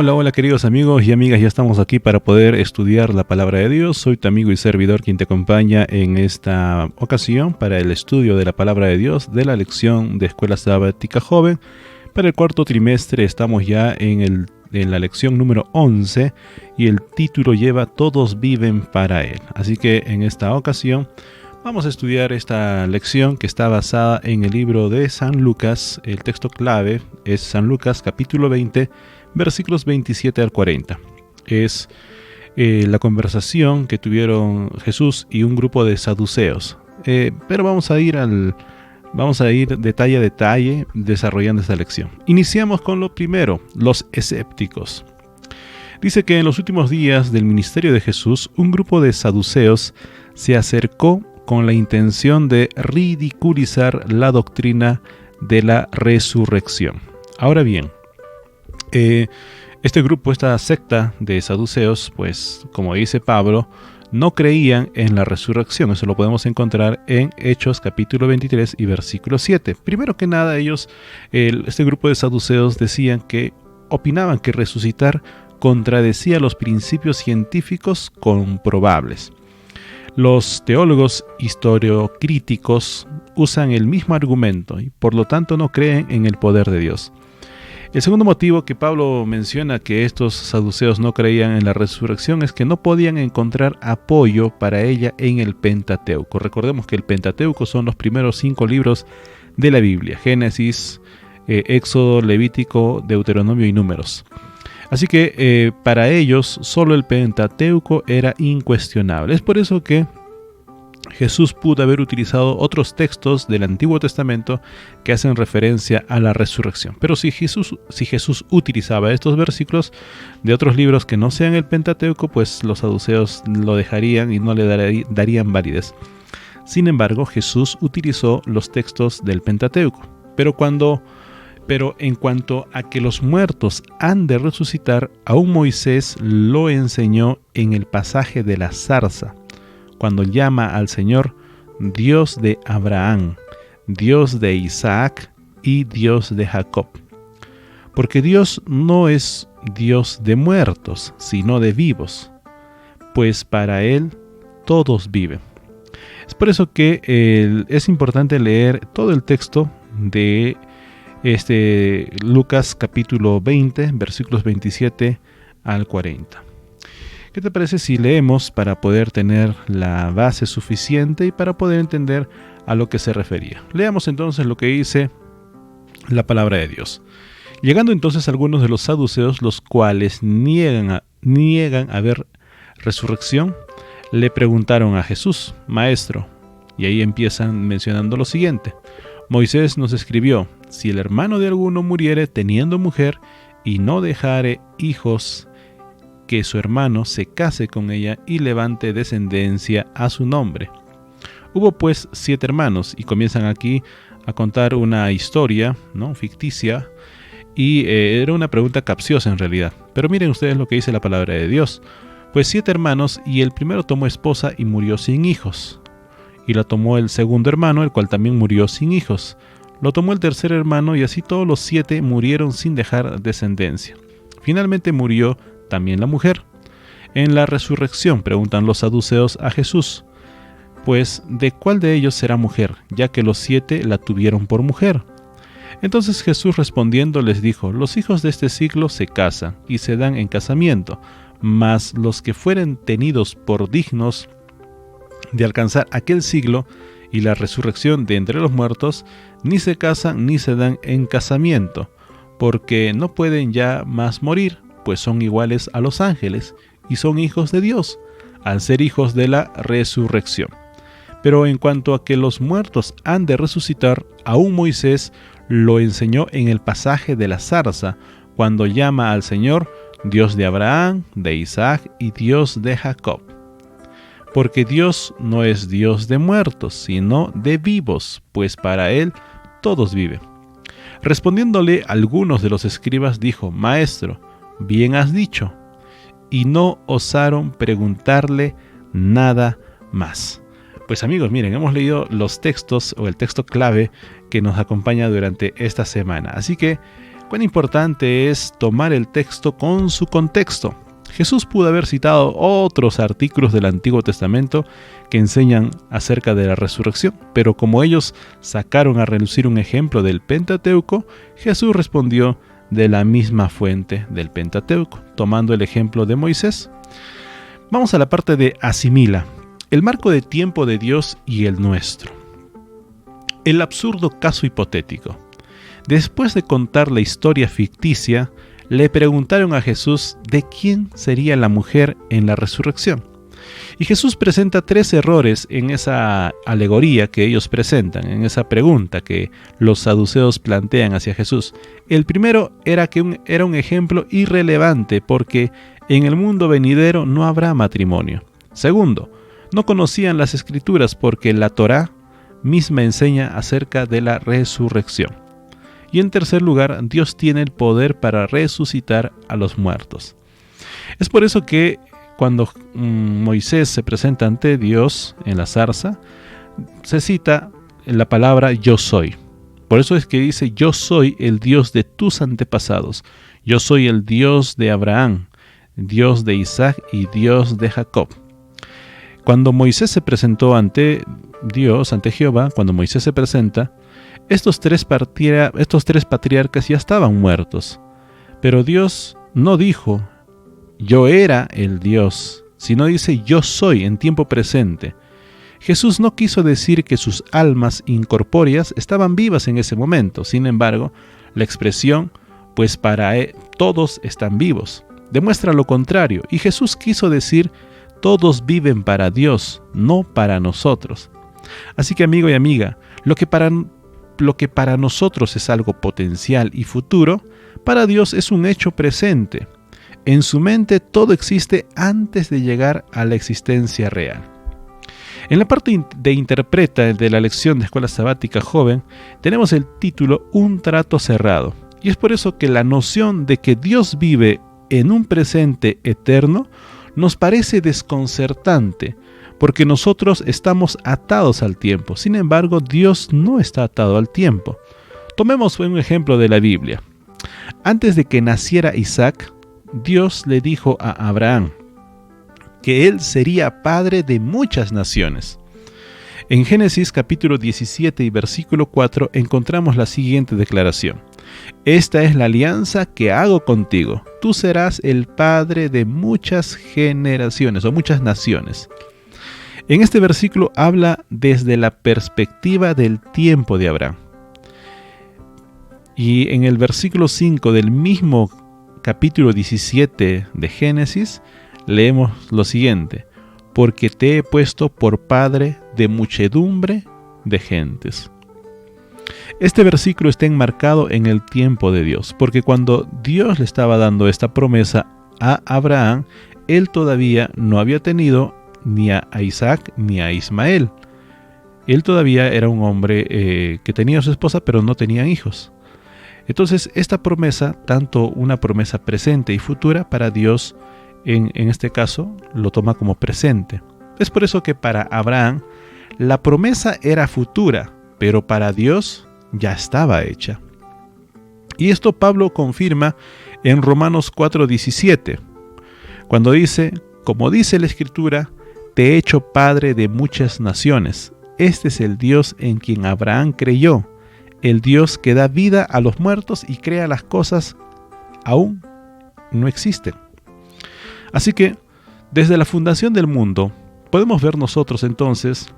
Hola, hola queridos amigos y amigas, ya estamos aquí para poder estudiar la palabra de Dios. Soy tu amigo y servidor quien te acompaña en esta ocasión para el estudio de la palabra de Dios de la lección de Escuela Sabática Joven. Para el cuarto trimestre estamos ya en la lección número 11 y el título lleva Todos viven para Él. Así que en esta ocasión vamos a estudiar esta lección que está basada en el libro de San Lucas. El texto clave es San Lucas capítulo 20, versículos 27 al 40. Es la conversación que tuvieron Jesús y un grupo de saduceos. Pero vamos a ir detalle a detalle desarrollando esta lección. Iniciamos con lo primero, los escépticos. Dice que en los últimos días del ministerio de Jesús, un grupo de saduceos se acercó con la intención de ridiculizar la doctrina de la resurrección. Ahora bien, este grupo, esta secta de saduceos, pues como dice Pablo, no creían en la resurrección. Eso lo podemos encontrar en Hechos capítulo 23 y versículo 7. Primero que nada, este grupo de saduceos opinaban que resucitar contradecía los principios científicos comprobables. Los teólogos historiocríticos usan el mismo argumento y por lo tanto no creen en el poder de Dios. El segundo motivo que Pablo menciona que estos saduceos no creían en la resurrección es que no podían encontrar apoyo para ella en el Pentateuco. Recordemos que el Pentateuco son los primeros 5 libros de la Biblia: Génesis, Éxodo, Levítico, Deuteronomio y Números. Así que para ellos solo el Pentateuco era incuestionable. Es por eso que Jesús pudo haber utilizado otros textos del Antiguo Testamento que hacen referencia a la resurrección. Pero si Jesús utilizaba estos versículos de otros libros que no sean el Pentateuco, pues los saduceos lo dejarían y no le darían validez. Sin embargo, Jesús utilizó los textos del Pentateuco. Pero en cuanto a que los muertos han de resucitar, aún Moisés lo enseñó en el pasaje de la zarza, cuando llama al Señor Dios de Abraham, Dios de Isaac y Dios de Jacob. Porque Dios no es Dios de muertos, sino de vivos, pues para Él todos viven. Es por eso que es importante leer todo el texto de Lucas capítulo 20, versículos 27 al 40. ¿Qué te parece si leemos para poder tener la base suficiente y para poder entender a lo que se refería? Leamos entonces lo que dice la palabra de Dios. Llegando entonces algunos de los saduceos, los cuales niegan haber resurrección, le preguntaron a Jesús: Maestro, y ahí empiezan mencionando lo siguiente: Moisés nos escribió: si el hermano de alguno muriere teniendo mujer y no dejare hijos, que su hermano se case con ella y levante descendencia a su nombre. Hubo pues 7 hermanos, y comienzan aquí a contar una historia, ¿no?, ficticia, y era una pregunta capciosa en realidad. Pero miren ustedes lo que dice la palabra de Dios. Pues 7 hermanos, y el primero tomó esposa y murió sin hijos. Y la tomó el segundo hermano, el cual también murió sin hijos. Lo tomó el tercer hermano, y así todos los 7 murieron sin dejar descendencia. Finalmente murió también la mujer. En la resurrección preguntan los saduceos a Jesús: pues ¿de cuál de ellos será mujer, ya que los 7 la tuvieron por mujer? Entonces Jesús respondiendo les dijo: los hijos de este siglo se casan y se dan en casamiento, mas los que fueren tenidos por dignos de alcanzar aquel siglo y la resurrección de entre los muertos, ni se casan ni se dan en casamiento, porque no pueden ya más morir, pues son iguales a los ángeles y son hijos de Dios, al ser hijos de la resurrección. Pero en cuanto a que los muertos han de resucitar, aún Moisés lo enseñó en el pasaje de la zarza, cuando llama al Señor Dios de Abraham, de Isaac y Dios de Jacob. Porque Dios no es Dios de muertos, sino de vivos, pues para Él todos viven. Respondiéndole algunos de los escribas dijo: Maestro, bien has dicho. Y no osaron preguntarle nada más. Pues amigos, miren, hemos leído los textos o el texto clave que nos acompaña durante esta semana. Así que cuán importante es tomar el texto con su contexto. Jesús pudo haber citado otros artículos del Antiguo Testamento que enseñan acerca de la resurrección, pero como ellos sacaron a relucir un ejemplo del Pentateuco, Jesús respondió de la misma fuente del Pentateuco, tomando el ejemplo de Moisés. Vamos a la parte de asimila, el marco de tiempo de Dios y el nuestro. El absurdo caso hipotético. Después de contar la historia ficticia, le preguntaron a Jesús de quién sería la mujer en la resurrección. Y Jesús presenta 3 errores en esa alegoría que ellos presentan, en esa pregunta que los saduceos plantean hacia Jesús. El primero era que era un ejemplo irrelevante porque en el mundo venidero no habrá matrimonio. Segundo, no conocían las Escrituras porque la Torá misma enseña acerca de la resurrección. Y en tercer lugar, Dios tiene el poder para resucitar a los muertos. Es por eso que cuando Moisés se presenta ante Dios en la zarza, se cita la palabra yo soy. Por eso es que dice, yo soy el Dios de tus antepasados. Yo soy el Dios de Abraham, Dios de Isaac y Dios de Jacob. Cuando Moisés se presentó ante Dios, ante Jehová, cuando Moisés se presenta, estos tres patriarcas ya estaban muertos. Pero Dios no dijo, yo era el Dios, sino dice, yo soy en tiempo presente. Jesús no quiso decir que sus almas incorpóreas estaban vivas en ese momento. Sin embargo, la expresión, pues para todos están vivos, demuestra lo contrario. Y Jesús quiso decir, todos viven para Dios, no para nosotros. Así que, amigo y amiga, lo que para nosotros es algo potencial y futuro, para Dios es un hecho presente. En su mente todo existe antes de llegar a la existencia real. En la parte de interpreta de la lección de Escuela Sabática Joven, tenemos el título Un trato cerrado. Y es por eso que la noción de que Dios vive en un presente eterno nos parece desconcertante, porque nosotros estamos atados al tiempo. Sin embargo, Dios no está atado al tiempo. Tomemos un ejemplo de la Biblia. Antes de que naciera Isaac, Dios le dijo a Abraham que él sería padre de muchas naciones. En Génesis capítulo 17 y versículo 4 encontramos la siguiente declaración. Esta es la alianza que hago contigo. Tú serás el padre de muchas generaciones o muchas naciones. En este versículo habla desde la perspectiva del tiempo de Abraham. Y en el versículo 5 del mismo capítulo 17 de Génesis, leemos lo siguiente: porque te he puesto por padre de muchedumbre de gentes. Este versículo está enmarcado en el tiempo de Dios, porque cuando Dios le estaba dando esta promesa a Abraham, él todavía no había tenido ni a Isaac ni a Ismael. Él todavía era un hombre que tenía a su esposa, pero no tenían hijos. Entonces, esta promesa, tanto una promesa presente y futura, para Dios, en este caso, lo toma como presente. Es por eso que para Abraham, la promesa era futura, pero para Dios ya estaba hecha. Y esto Pablo confirma en Romanos 4:17, cuando dice, como dice la Escritura, te he hecho padre de muchas naciones. Este es el Dios en quien Abraham creyó, el Dios que da vida a los muertos y crea las cosas aún no existen. Así que, desde la fundación del mundo, podemos ver nosotros entonces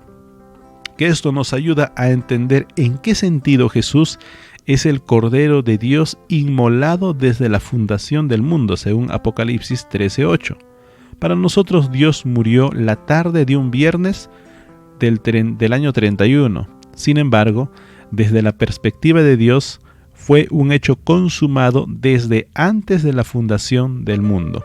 que esto nos ayuda a entender en qué sentido Jesús es el Cordero de Dios inmolado desde la fundación del mundo, según Apocalipsis 13:8. Para nosotros Dios murió la tarde de un viernes del año 31. Sin embargo, desde la perspectiva de Dios, fue un hecho consumado desde antes de la fundación del mundo.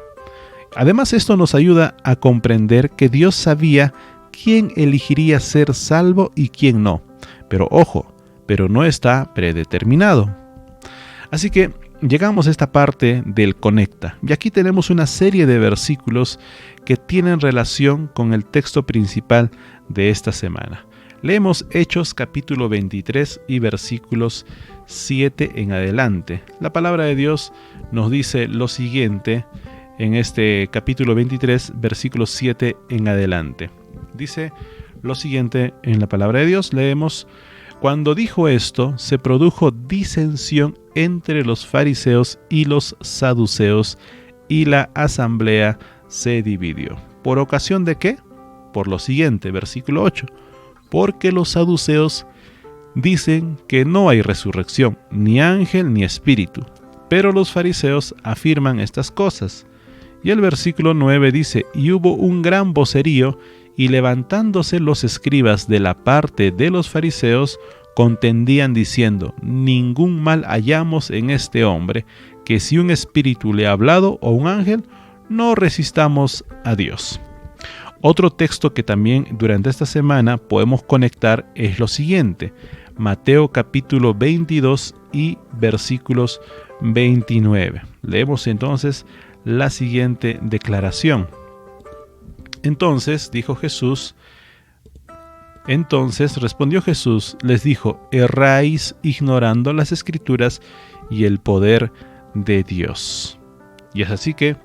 Además, esto nos ayuda a comprender que Dios sabía quién elegiría ser salvo y quién no. Pero ojo, pero no está predeterminado. Así que llegamos a esta parte del conecta. Y aquí tenemos una serie de versículos que tienen relación con el texto principal de esta semana. Leemos Hechos capítulo 23 y versículos 7 en adelante. La palabra de Dios nos dice lo siguiente en este capítulo 23, versículos 7 en adelante. Dice lo siguiente en la palabra de Dios, leemos: Cuando dijo esto, se produjo disensión entre los fariseos y los saduceos, y la asamblea se dividió. ¿Por ocasión de qué? Por lo siguiente, versículo 8. Porque los saduceos dicen que no hay resurrección, ni ángel ni espíritu, pero los fariseos afirman estas cosas. Y el versículo 9 dice: Y hubo un gran vocerío, y levantándose los escribas de la parte de los fariseos, contendían diciendo: Ningún mal hallamos en este hombre, que si un espíritu le ha hablado o un ángel, no resistamos a Dios. Otro texto que también durante esta semana podemos conectar es lo siguiente: Mateo capítulo 22 y versículos 29. Leemos entonces la siguiente declaración. Entonces respondió Jesús, les dijo: erráis ignorando las Escrituras y el poder de Dios. Y es así que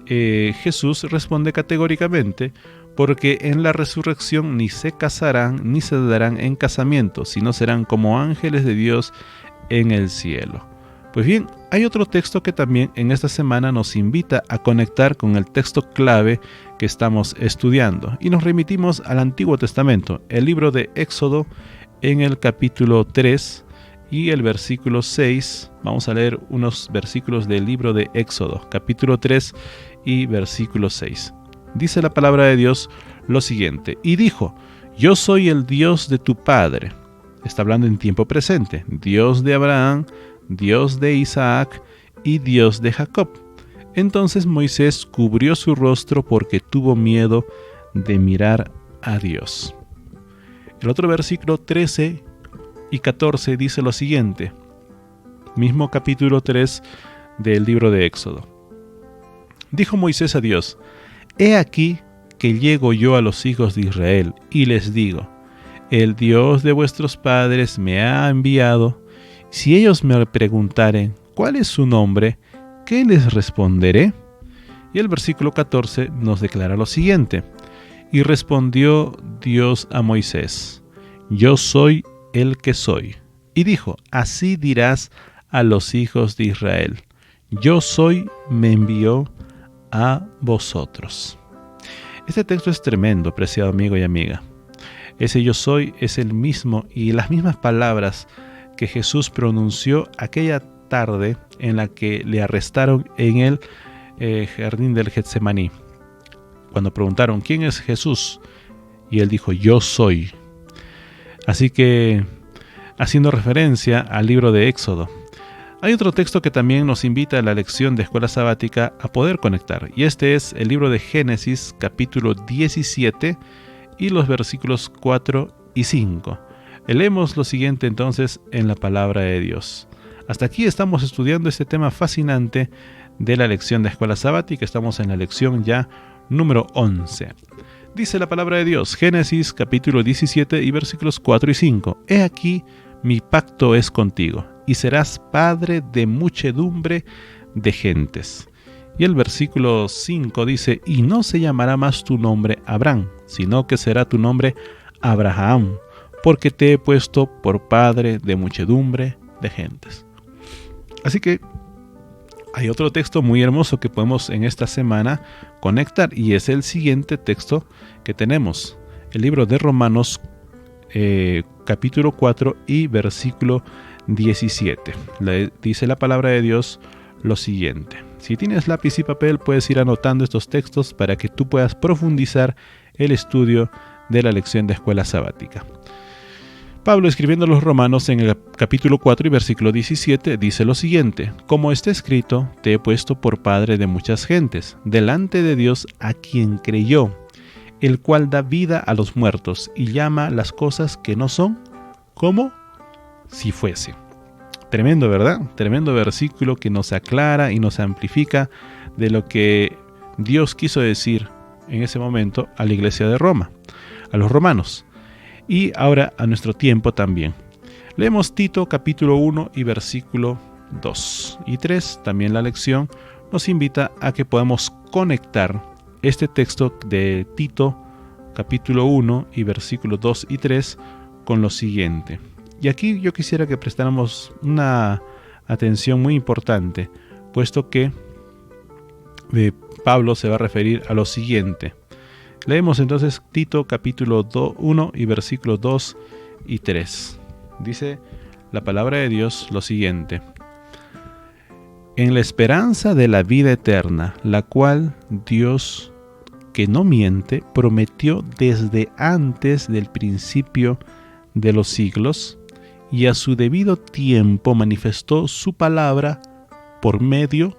Jesús responde categóricamente, porque en la resurrección ni se casarán ni se darán en casamiento, sino serán como ángeles de Dios en el cielo. Pues bien, hay otro texto que también en esta semana nos invita a conectar con el texto clave que estamos estudiando, y nos remitimos al Antiguo Testamento, el libro de Éxodo, en el capítulo 3 y el versículo 6. Vamos a leer unos versículos del libro de Éxodo, capítulo 3 y versículo 6. Dice la palabra de Dios lo siguiente: y dijo: yo soy el Dios de tu padre. Está hablando en tiempo presente: Dios de Abraham, Dios de Isaac y Dios de Jacob. Entonces Moisés cubrió su rostro porque tuvo miedo de mirar a Dios. El otro versículo 13 y 14 dice lo siguiente, mismo capítulo 3 del libro de Éxodo. Dijo Moisés a Dios: he aquí que llego yo a los hijos de Israel y les digo: el Dios de vuestros padres me ha enviado. Si ellos me preguntaren ¿cuál es su nombre?, ¿qué les responderé? Y el versículo 14 nos declara lo siguiente: y respondió Dios a Moisés: yo soy el que soy. Y dijo: así dirás a los hijos de Israel: yo soy, me envió a vosotros. Este texto es tremendo, preciado amigo y amiga. Ese yo soy es el mismo y las mismas palabras que Jesús pronunció aquella tarde en la que le arrestaron en el jardín del Getsemaní. Cuando preguntaron ¿quién es Jesús? Y él dijo: yo soy. Así que, haciendo referencia al libro de Éxodo, hay otro texto que también nos invita a la lección de escuela sabática a poder conectar, y este es el libro de Génesis capítulo 17 y los versículos 4 y 5. Leemos lo siguiente entonces en la palabra de Dios. Hasta aquí estamos estudiando este tema fascinante de la lección de escuela sabática. Estamos en la lección ya número 11. Dice la palabra de Dios, Génesis capítulo 17 y versículos 4 y 5. He aquí, mi pacto es contigo, y serás padre de muchedumbre de gentes. Y el versículo 5 dice: y no se llamará más tu nombre Abraham, sino que será tu nombre Abraham, porque te he puesto por padre de muchedumbre de gentes. Así que hay otro texto muy hermoso que podemos en esta semana conectar, y es el siguiente texto que tenemos, el libro de Romanos capítulo 4 y versículo 17. Dice la palabra de Dios lo siguiente. Si tienes lápiz y papel, puedes ir anotando estos textos para que tú puedas profundizar el estudio de la lección de escuela sabática. Pablo, escribiendo a los Romanos en el capítulo 4 y versículo 17, dice lo siguiente: como está escrito, te he puesto por padre de muchas gentes, delante de Dios a quien creyó, el cual da vida a los muertos y llama las cosas que no son como si fuese. Tremendo, ¿verdad? Tremendo versículo que nos aclara y nos amplifica de lo que Dios quiso decir en ese momento a la iglesia de Roma, a los romanos. y ahora a nuestro tiempo también. Leemos Tito capítulo 1 y versículo 2 y 3. También la lección nos invita a que podamos conectar este texto de Tito capítulo 1 y versículos 2 y 3 con lo siguiente. Y aquí yo quisiera que prestáramos una atención muy importante, puesto que Pablo se va a referir a lo siguiente. Leemos entonces Tito capítulo 1 y versículos 2 y 3. Dice la palabra de Dios lo siguiente: en la esperanza de la vida eterna, la cual Dios, que no miente, prometió desde antes del principio de los siglos, y a su debido tiempo manifestó su palabra por medio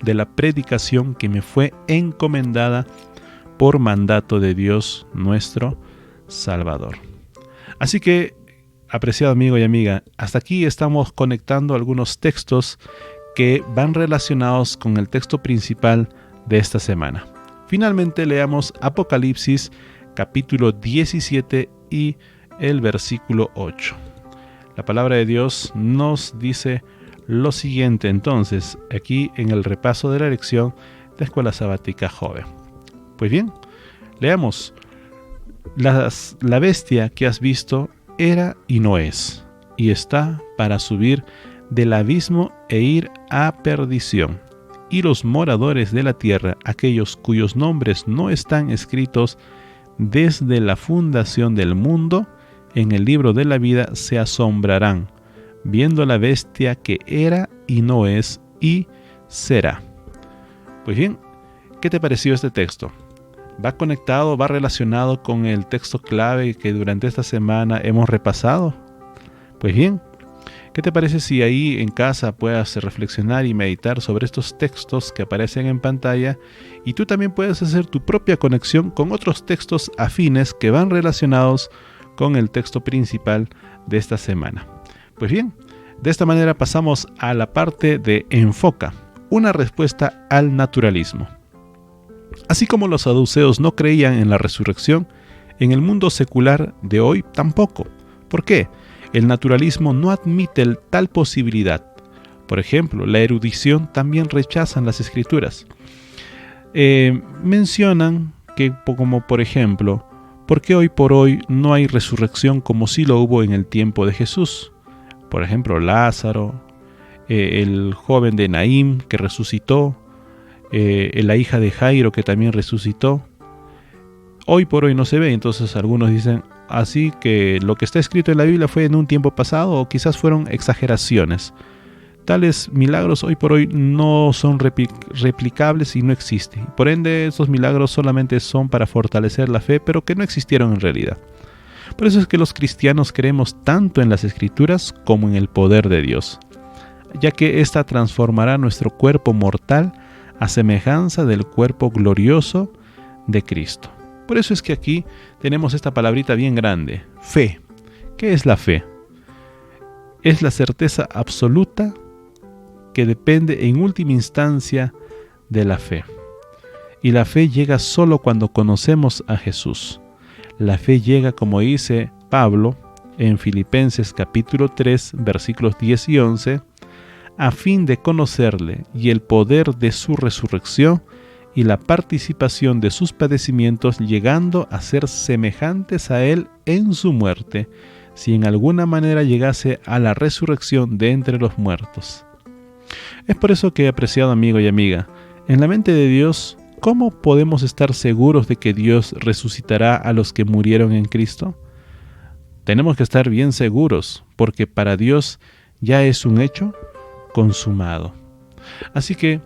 de la predicación que me fue encomendada por mandato de Dios nuestro Salvador. Así que, apreciado amigo y amiga, hasta aquí estamos conectando algunos textos que van relacionados con el texto principal de esta semana. Finalmente leamos Apocalipsis capítulo 17 y el versículo 8. La palabra de Dios nos dice lo siguiente entonces, aquí en el repaso de la lección de Escuela Sabática Joven. Pues bien, leamos. La bestia que has visto era y no es, y está para subir del abismo e ir a perdición. Y los moradores de la tierra, aquellos cuyos nombres no están escritos desde la fundación del mundo, en el libro de la vida se asombrarán, viendo la bestia que era y no es y será. Pues bien, ¿qué te pareció este texto? ¿Va conectado, va relacionado con el texto clave que durante esta semana hemos repasado? Pues bien, ¿qué te parece si ahí en casa puedas reflexionar y meditar sobre estos textos que aparecen en pantalla y tú también puedes hacer tu propia conexión con otros textos afines que van relacionados con el texto principal de esta semana? Pues bien, de esta manera pasamos a la parte de Enfoca, una respuesta al naturalismo. Así como los saduceos no creían en la resurrección, en el mundo secular de hoy tampoco. ¿Por qué? El naturalismo no admite tal posibilidad. Por ejemplo, la erudición también rechazan las escrituras. Mencionan que, como por ejemplo, ¿por qué hoy por hoy no hay resurrección como sí lo hubo en el tiempo de Jesús? Por ejemplo, Lázaro, el joven de Naín que resucitó, la hija de Jairo que también resucitó. Hoy por hoy no se ve, entonces algunos dicen así que lo que está escrito en la Biblia fue en un tiempo pasado o quizás fueron exageraciones. Tales milagros hoy por hoy no son replicables y no existen. Por ende, esos milagros solamente son para fortalecer la fe, pero que no existieron en realidad. Por eso es que los cristianos creemos tanto en las Escrituras como en el poder de Dios, ya que ésta transformará nuestro cuerpo mortal a semejanza del cuerpo glorioso de Cristo. Por eso es que aquí tenemos esta palabrita bien grande, fe. ¿Qué es la fe? Es la certeza absoluta que depende en última instancia de la fe. Y la fe llega solo cuando conocemos a Jesús. La fe llega, como dice Pablo en Filipenses capítulo 3, versículos 10 y 11, a fin de conocerle y el poder de su resurrección y la participación de sus padecimientos, llegando a ser semejantes a él en su muerte, si en alguna manera llegase a la resurrección de entre los muertos. Es por eso que, apreciado amigo y amiga, en la mente de Dios, ¿cómo podemos estar seguros de que Dios resucitará a los que murieron en Cristo? Tenemos que estar bien seguros, porque para Dios ya es un hecho consumado. Así que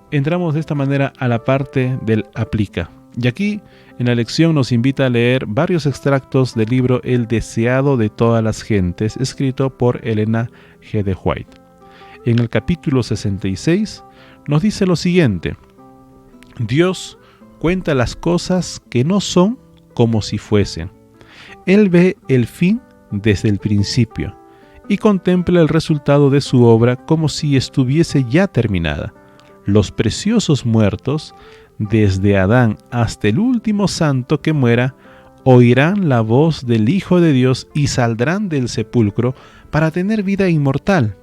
entramos de esta manera a la parte del aplica. Y aquí en la lección nos invita a leer varios extractos del libro El deseado de todas las gentes, escrito por Elena G. de White. En el capítulo 66 nos dice lo siguiente: Dios cuenta las cosas que no son como si fuesen. Él ve el fin desde el principio y contempla el resultado de su obra como si estuviese ya terminada. Los preciosos muertos, desde Adán hasta el último santo que muera, oirán la voz del Hijo de Dios y saldrán del sepulcro para tener vida inmortal.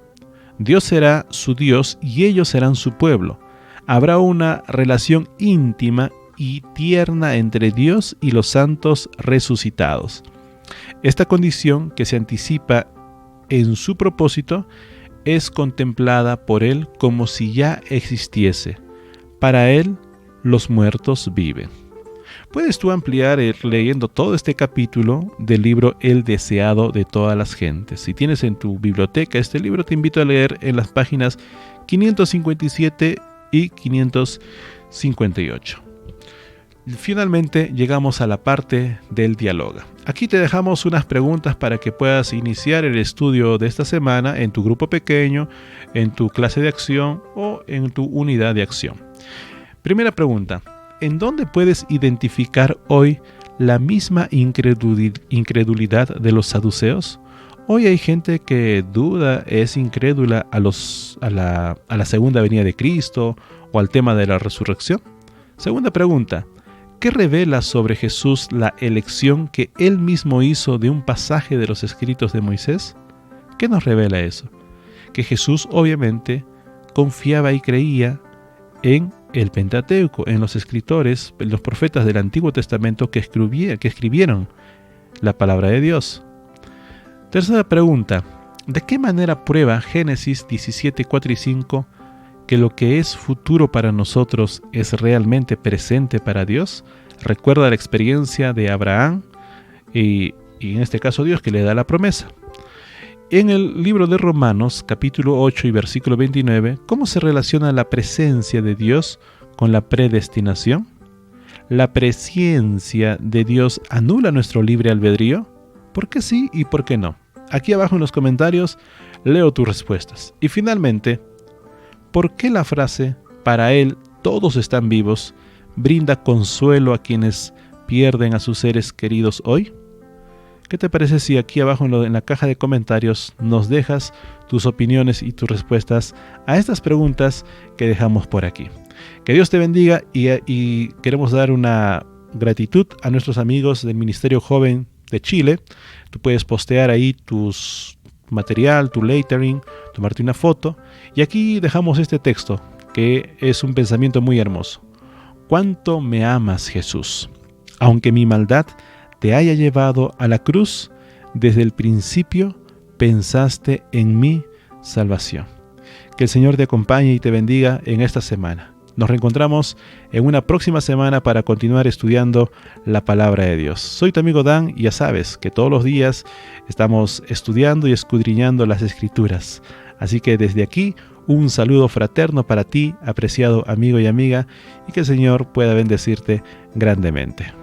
Dios será su Dios y ellos serán su pueblo. Habrá una relación íntima y tierna entre Dios y los santos resucitados. Esta condición, que se anticipa en su propósito, es contemplada por Él como si ya existiese. Para Él, los muertos viven. Puedes tú ampliar leyendo todo este capítulo del libro El deseado de todas las gentes. Si tienes en tu biblioteca este libro, te invito a leer en las páginas 557 y 558. Finalmente llegamos a la parte del dialoga. Aquí te dejamos unas preguntas para que puedas iniciar el estudio de esta semana en tu grupo pequeño, en tu clase de acción o en tu unidad de acción. Primera pregunta: ¿en dónde puedes identificar hoy la misma incredulidad de los saduceos? Hoy hay gente que duda, es incrédula a la segunda venida de Cristo o al tema de la resurrección. Segunda pregunta: ¿qué revela sobre Jesús la elección que Él mismo hizo de un pasaje de los escritos de Moisés? ¿Qué nos revela eso? Que Jesús obviamente confiaba y creía en el Pentateuco, en los escritores, en los profetas del Antiguo Testamento que escribieron la palabra de Dios. Tercera pregunta: ¿de qué manera prueba Génesis 17, 4 y 5 que lo que es futuro para nosotros es realmente presente para Dios? Recuerda la experiencia de Abraham y en este caso Dios, que le da la promesa. En el libro de Romanos, capítulo 8 y versículo 29, ¿cómo se relaciona la presencia de Dios con la predestinación? ¿La presencia de Dios anula nuestro libre albedrío? ¿Por qué sí y por qué no? Aquí abajo en los comentarios leo tus respuestas. Y finalmente, ¿por qué la frase "para Él todos están vivos" brinda consuelo a quienes pierden a sus seres queridos hoy? ¿Qué te parece si aquí abajo en la caja de comentarios nos dejas tus opiniones y tus respuestas a estas preguntas que dejamos por aquí? Que Dios te bendiga y queremos dar una gratitud a nuestros amigos del Ministerio Joven de Chile. Tú puedes postear ahí tus material, tu lettering, tomarte una foto. Y aquí dejamos este texto, que es un pensamiento muy hermoso. ¿Cuánto me amas, Jesús? Aunque mi maldad te haya llevado a la cruz, desde el principio pensaste en mi salvación. Que el Señor te acompañe y te bendiga en esta semana. Nos reencontramos en una próxima semana para continuar estudiando la palabra de Dios. Soy tu amigo Dan y ya sabes que todos los días estamos estudiando y escudriñando las Escrituras. Así que desde aquí, un saludo fraterno para ti, apreciado amigo y amiga, y que el Señor pueda bendecirte grandemente.